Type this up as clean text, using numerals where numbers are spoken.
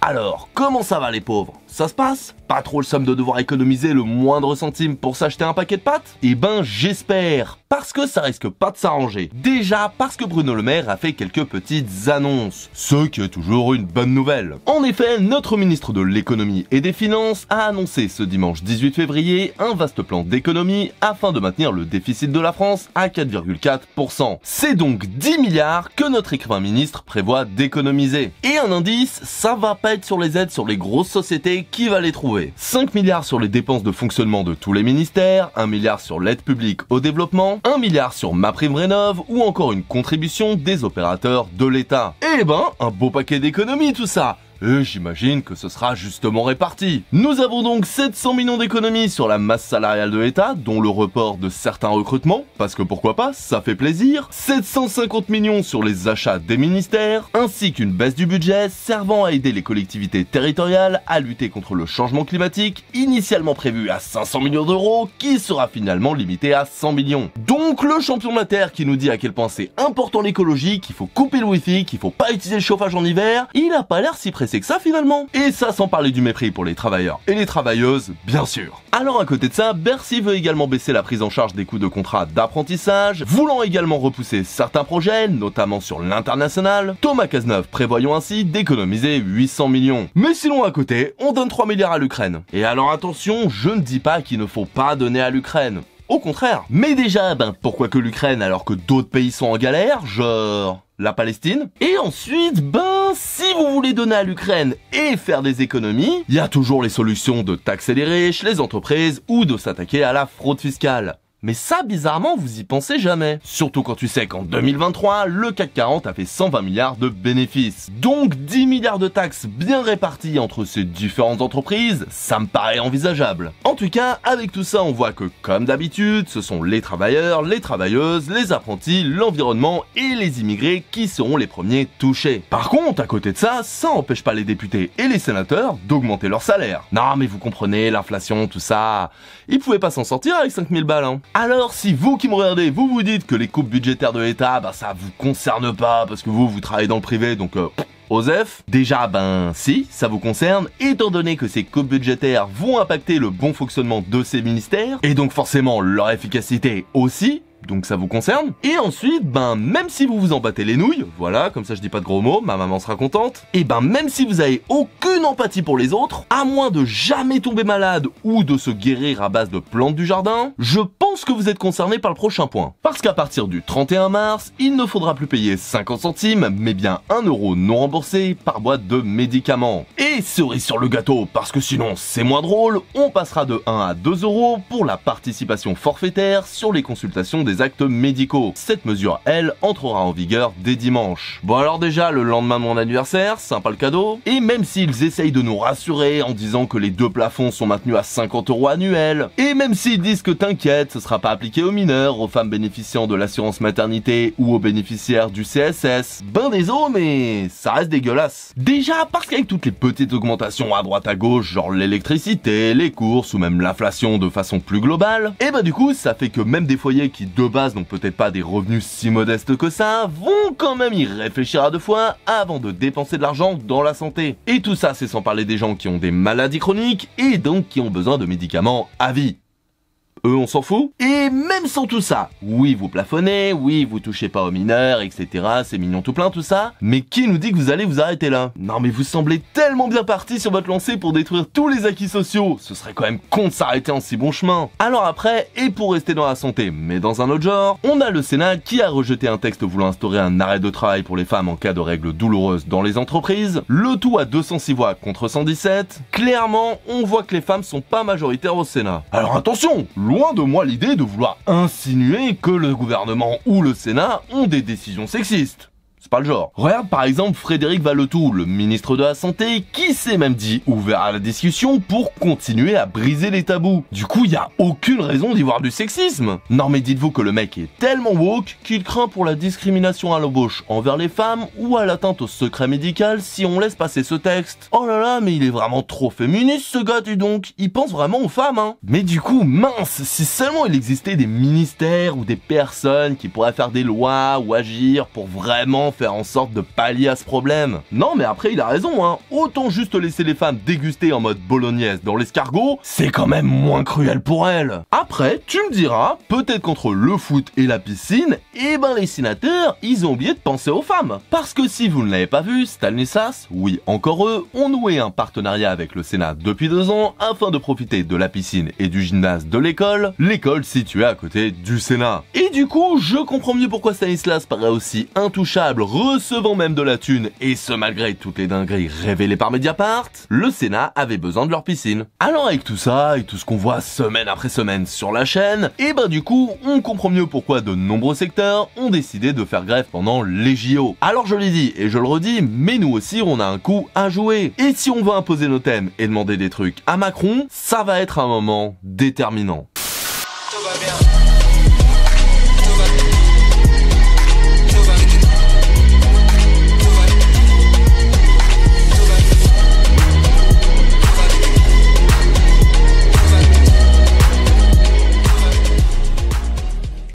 Alors, comment ça va les pauvres? Ça se passe? Pas trop le somme de devoir économiser le moindre centime pour s'acheter un paquet de pâtes? Eh ben j'espère, parce que ça risque pas de s'arranger. Déjà parce que Bruno Le Maire a fait quelques petites annonces, ce qui est toujours une bonne nouvelle. En effet, notre ministre de l'économie et des finances a annoncé ce dimanche 18 février un vaste plan d'économie afin de maintenir le déficit de la France à 4,4%. C'est donc 10 milliards que notre écrivain ministre prévoit d'économiser. Et un indice, ça va pas être sur les aides sur les grosses sociétés qui va les trouver. 5 milliards sur les dépenses de fonctionnement de tous les ministères, 1 milliard sur l'aide publique au développement, 1 milliard sur MaPrimeRénov' ou encore une contribution des opérateurs de l'État. Eh ben, un beau paquet d'économies tout ça. Et j'imagine que ce sera justement réparti. Nous avons donc 700 millions d'économies sur la masse salariale de l'État, dont le report de certains recrutements, parce que pourquoi pas, ça fait plaisir, 750 millions sur les achats des ministères, ainsi qu'une baisse du budget servant à aider les collectivités territoriales à lutter contre le changement climatique, initialement prévu à 500 millions d'euros, qui sera finalement limité à 100 millions. Donc le champion de la Terre qui nous dit à quel point c'est important l'écologie, qu'il faut couper le wifi, qu'il faut pas utiliser le chauffage en hiver, il a pas l'air si pressé que ça finalement. Et ça sans parler du mépris pour les travailleurs et les travailleuses, bien sûr. Alors à côté de ça, Bercy veut également baisser la prise en charge des coûts de contrat d'apprentissage, voulant également repousser certains projets, notamment sur l'international. Thomas Cazeneuve prévoyant ainsi d'économiser 800 millions. Mais sinon à côté, on donne 3 milliards à l'Ukraine. Et alors attention, je ne dis pas qu'il ne faut pas donner à l'Ukraine. Au contraire. Mais déjà, pourquoi que l'Ukraine alors que d'autres pays sont en galère, genre la Palestine? Et ensuite, si vous voulez donner à l'Ukraine et faire des économies, il y a toujours les solutions de taxer les riches, les entreprises ou de s'attaquer à la fraude fiscale. Mais ça, bizarrement, vous y pensez jamais. Surtout quand tu sais qu'en 2023, le CAC 40 a fait 120 milliards de bénéfices. Donc 10 milliards de taxes bien réparties entre ces différentes entreprises, ça me paraît envisageable. En tout cas, avec tout ça, on voit que, comme d'habitude, ce sont les travailleurs, les travailleuses, les apprentis, l'environnement et les immigrés qui seront les premiers touchés. Par contre, à côté de ça, ça n'empêche pas les députés et les sénateurs d'augmenter leur salaire. Non mais vous comprenez, l'inflation, tout ça, ils pouvaient pas s'en sortir avec 5000 balles, hein. Alors si vous qui me regardez, vous vous dites que les coupes budgétaires de l'État, ça vous concerne pas parce que vous travaillez dans le privé, donc OSEF, déjà si, ça vous concerne, étant donné que ces coupes budgétaires vont impacter le bon fonctionnement de ces ministères, et donc forcément leur efficacité aussi, donc ça vous concerne. Et ensuite, même si vous vous en battez les nouilles, voilà, comme ça je dis pas de gros mots, ma maman sera contente, et même si vous avez aucune empathie pour les autres, à moins de jamais tomber malade ou de se guérir à base de plantes du jardin, je pense que vous êtes concerné par le prochain point. Parce qu'à partir du 31 mars, il ne faudra plus payer 50 centimes, mais bien 1 euro non remboursé par boîte de médicaments. Et cerise sur le gâteau, parce que sinon c'est moins drôle, on passera de 1 à 2 euros pour la participation forfaitaire sur les consultations des actes médicaux. Cette mesure, elle, entrera en vigueur dès dimanche. Bon alors déjà, le lendemain de mon anniversaire, sympa le cadeau. Et même s'ils essayent de nous rassurer en disant que les deux plafonds sont maintenus à 50 euros annuels, et même s'ils disent que t'inquiète, ce sera pas appliqué aux mineurs, aux femmes bénéficiant de l'assurance maternité ou aux bénéficiaires du CSS, désolé, mais ça reste dégueulasse. Déjà parce qu'avec toutes les petites augmentations à droite à gauche, genre l'électricité, les courses ou même l'inflation de façon plus globale, et du coup ça fait que même des foyers qui de base n'ont peut-être pas des revenus si modestes que ça, vont quand même y réfléchir à deux fois avant de dépenser de l'argent dans la santé. Et tout ça c'est sans parler des gens qui ont des maladies chroniques et donc qui ont besoin de médicaments à vie. Eux, on s'en fout. Et même sans tout ça, oui, vous plafonnez, oui, vous touchez pas aux mineurs, etc. C'est mignon tout plein, tout ça. Mais qui nous dit que vous allez vous arrêter là? Non, mais vous semblez tellement bien parti sur votre lancée pour détruire tous les acquis sociaux. Ce serait quand même con de s'arrêter en si bon chemin. Alors après, et pour rester dans la santé, mais dans un autre genre, on a le Sénat qui a rejeté un texte voulant instaurer un arrêt de travail pour les femmes en cas de règles douloureuses dans les entreprises. Le tout à 206 voix contre 117. Clairement, on voit que les femmes sont pas majoritaires au Sénat. Alors attention, loin de moi l'idée de vouloir insinuer que le gouvernement ou le Sénat ont des décisions sexistes. C'est pas le genre. Regarde par exemple Frédéric Vallottou, le ministre de la Santé, qui s'est même dit ouvert à la discussion pour continuer à briser les tabous. Du coup, il y a aucune raison d'y voir du sexisme. Non mais dites-vous que le mec est tellement woke qu'il craint pour la discrimination à l'embauche envers les femmes ou à l'atteinte au secret médical si on laisse passer ce texte. Oh là là, mais il est vraiment trop féministe ce gars, dis donc. Il pense vraiment aux femmes, hein. Mais du coup, mince, si seulement il existait des ministères ou des personnes qui pourraient faire des lois ou agir pour vraiment faire faire en sorte de pallier à ce problème. Non mais après il a raison hein, autant juste laisser les femmes déguster en mode bolognaise dans l'escargot, c'est quand même moins cruel pour elles. Après, tu me diras, peut-être qu'entre le foot et la piscine, eh ben les sénateurs, ils ont oublié de penser aux femmes. Parce que si vous ne l'avez pas vu, Stanislas, oui encore eux, ont noué un partenariat avec le Sénat depuis 2 ans afin de profiter de la piscine et du gymnase de l'école située à côté du Sénat. Et du coup, je comprends mieux pourquoi Stanislas paraît aussi intouchable, recevant même de la thune, et ce malgré toutes les dingueries révélées par Mediapart, le Sénat avait besoin de leur piscine. Alors avec tout ça, et tout ce qu'on voit semaine après semaine sur la chaîne, et ben du coup, on comprend mieux pourquoi de nombreux secteurs ont décidé de faire grève pendant les JO. Alors je l'ai dit, et je le redis, mais nous aussi on a un coup à jouer. Et si on veut imposer nos thèmes et demander des trucs à Macron, ça va être un moment déterminant.